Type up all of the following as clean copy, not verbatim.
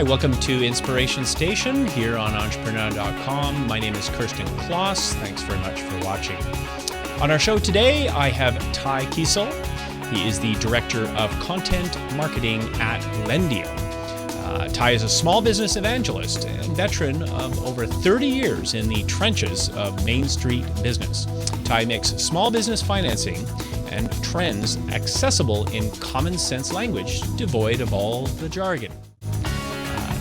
Hi, welcome to Inspiration Station here on entrepreneur.com. My name is Kirsten Kloss. Thanks very much for watching. On our show today, I have Ty Kiisel. He is the Director of Content Marketing at Lendio. Ty is a small business evangelist and veteran of over 30 years in the trenches of Main Street business. Ty makes small business financing and trends accessible in common sense language, devoid of all the jargon.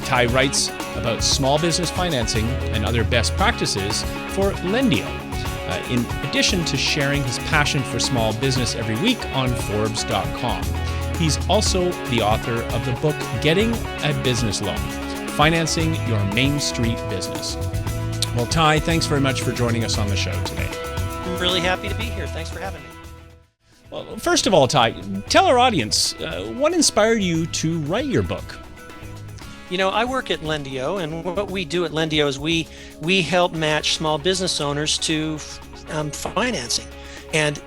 Ty writes about small business financing and other best practices for Lendio, in addition to sharing his passion for small business every week on Forbes.com. He's also the author of the book Getting a Business Loan, Financing Your Main Street Business. Well, Ty, thanks very much for joining us on the show today. I'm really happy to be here. Thanks for having me. Well, first of all, Ty, tell our audience, what inspired you to write your book? You know, I work at Lendio, and what we do at Lendio is we help match small business owners to financing. And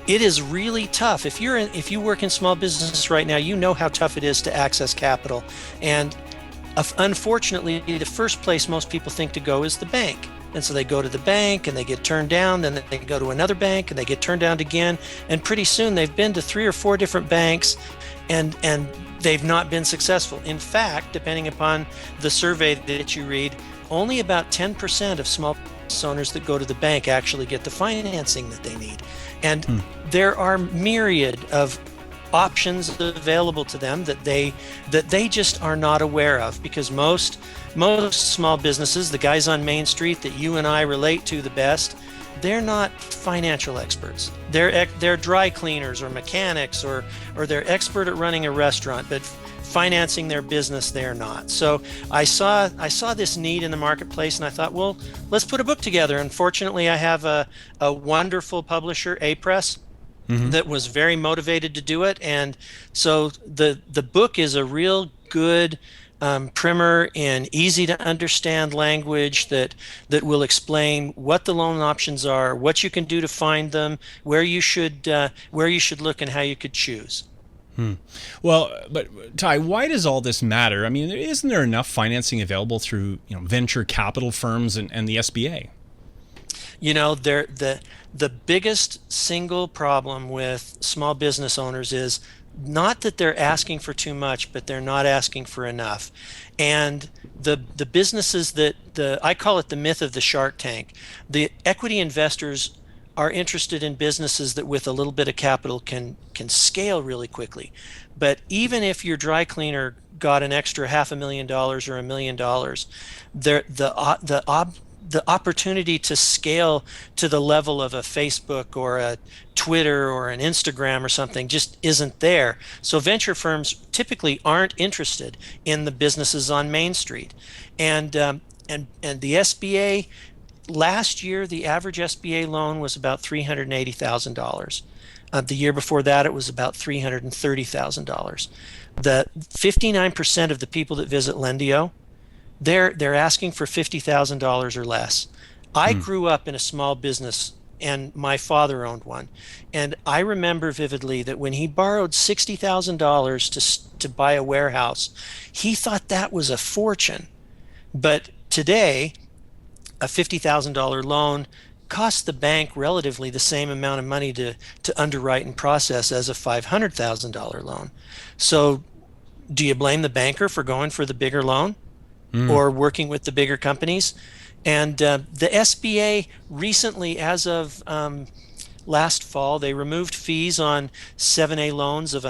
it is really tough. If you work in small business right now, you know how tough it is to access capital. And unfortunately, the first place most people think to go is the bank. And so they go to the bank and they get turned down, then they go to another bank and they get turned down again. And pretty soon they've been to 3 or 4 different banks and they've not been successful. In fact, depending upon the survey that you read, only about 10% of small business owners that go to the bank actually get the financing that they need. And there are myriad of options available to them that they just are not aware of, because most small businesses, the guys on Main Street that you and I relate to the best, they're not financial experts. They're dry cleaners or mechanics or they're expert at running a restaurant, but financing their business they're not. So I saw this need in the marketplace and I thought, well, let's put a book together. And fortunately, I have a wonderful publisher, A-Press, that was very motivated to do it. And so the book is a real good primer in easy to understand language that will explain what the loan options are, what you can do to find them, where you should look, and how you could choose. Well, but Ty, why does all this matter? I mean, isn't there enough financing available through venture capital firms and the SBA? You know, the biggest single problem with small business owners is not that they're asking for too much, but they're not asking for enough. And the businesses I call it the myth of the Shark Tank. The equity investors are interested in businesses that with a little bit of capital can scale really quickly. But even if your dry cleaner got an extra $500,000 or $1 million, the opportunity to scale to the level of a Facebook or a Twitter or an Instagram or something just isn't there. So venture firms typically aren't interested in the businesses on Main Street. And the SBA, last year, the average SBA loan was about $380,000. The year before that, it was about $330,000. The 59% of the people that visit Lendio, they're asking for $50,000 or less. I grew up in a small business, and my father owned one. And I remember vividly that when he borrowed $60,000 to buy a warehouse, he thought that was a fortune. But today, a $50,000 loan costs the bank relatively the same amount of money to underwrite and process as a $500,000 loan. So do you blame the banker for going for the bigger loan or working with the bigger companies? And the SBA recently, as of last fall, they removed fees on 7A loans of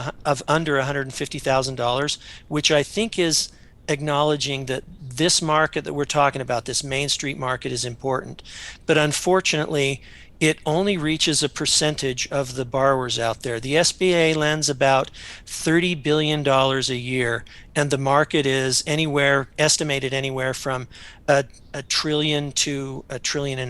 under $150,000, which I think is acknowledging that this market that we're talking about, this Main Street market, is important. But unfortunately, it only reaches a percentage of the borrowers out there. The SBA lends about $30 billion a year, and the market is estimated anywhere from a trillion to $1.5 trillion.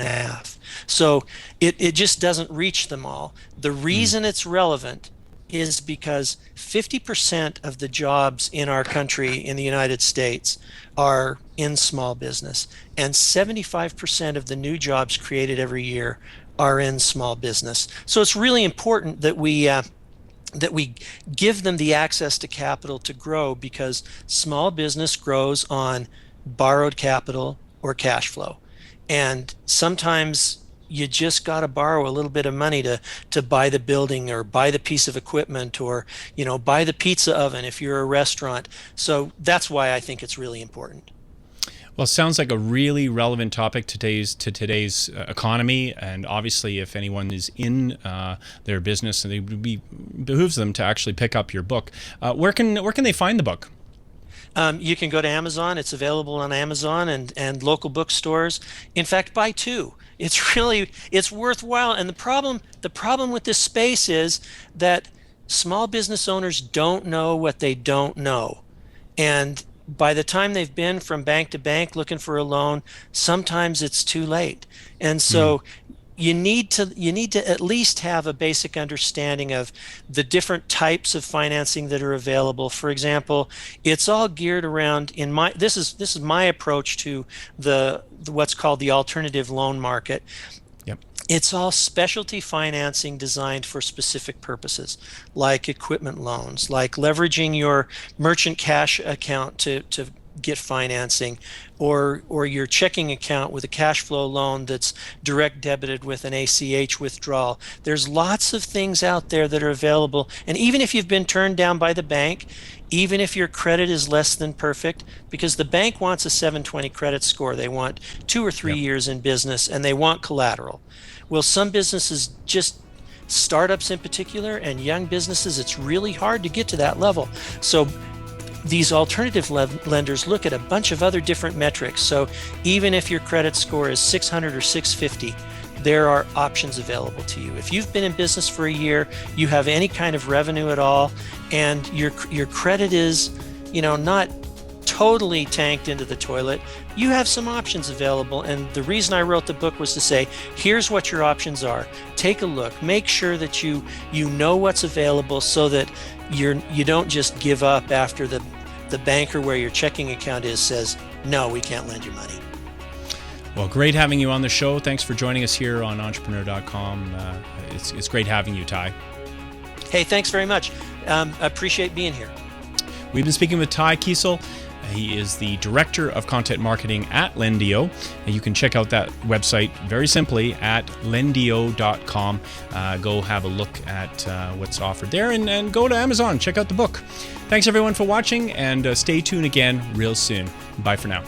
So it just doesn't reach them all. The reason it's relevant is because 50% of the jobs in our country, in the United States, are in small business, and 75% of the new jobs created every year are in small business. So it's really important that we that we give them the access to capital to grow, because small business grows on borrowed capital or cash flow. And sometimes you just got to borrow a little bit of money to buy the building, or buy the piece of equipment, or buy the pizza oven if you're a restaurant. So that's why I think it's really important. Well, it sounds like a really relevant topic to today's economy, and obviously, if anyone is in their business, and behooves them to actually pick up your book. Where can they find the book? You can go to Amazon. It's available on Amazon and local bookstores. In fact, buy two. It's worthwhile. And the problem with this space is that small business owners don't know what they don't know. And by the time they've been from bank to bank looking for a loan, sometimes it's too late. And so you need to at least have a basic understanding of the different types of financing that are available. For example, it's all geared around, this is my approach to the what's called the alternative loan market. Yep. It's all specialty financing designed for specific purposes, like equipment loans, like leveraging your merchant cash account to get financing, or your checking account with a cash flow loan that's direct debited with an ACH withdrawal. There's lots of things out there that are available. And even if you've been turned down by the bank, even if your credit is less than perfect, because the bank wants a 720 credit score, they want 2 or 3 years in business, and they want collateral. Well, some businesses, just startups in particular, and young businesses, it's really hard to get to that level. So these alternative lenders look at a bunch of other different metrics. So even if your credit score is 600 or 650, there are options available to you. If you've been in business for a year, you have any kind of revenue at all, and your credit is, not totally tanked into the toilet, you have some options available. And the reason I wrote the book was to say, here's what your options are. Take a look. Make sure that you know what's available, so that you don't just give up after the banker where your checking account is says, no, we can't lend you money. Well, great having you on the show. Thanks for joining us here on entrepreneur.com. It's great having you, Ty. Hey, thanks very much. I appreciate being here. We've been speaking with Ty Kiisel. He is the Director of Content Marketing at Lendio. And you can check out that website very simply at lendio.com. Go have a look at what's offered there, and go to Amazon. Check out the book. Thanks, everyone, for watching, and stay tuned again real soon. Bye for now.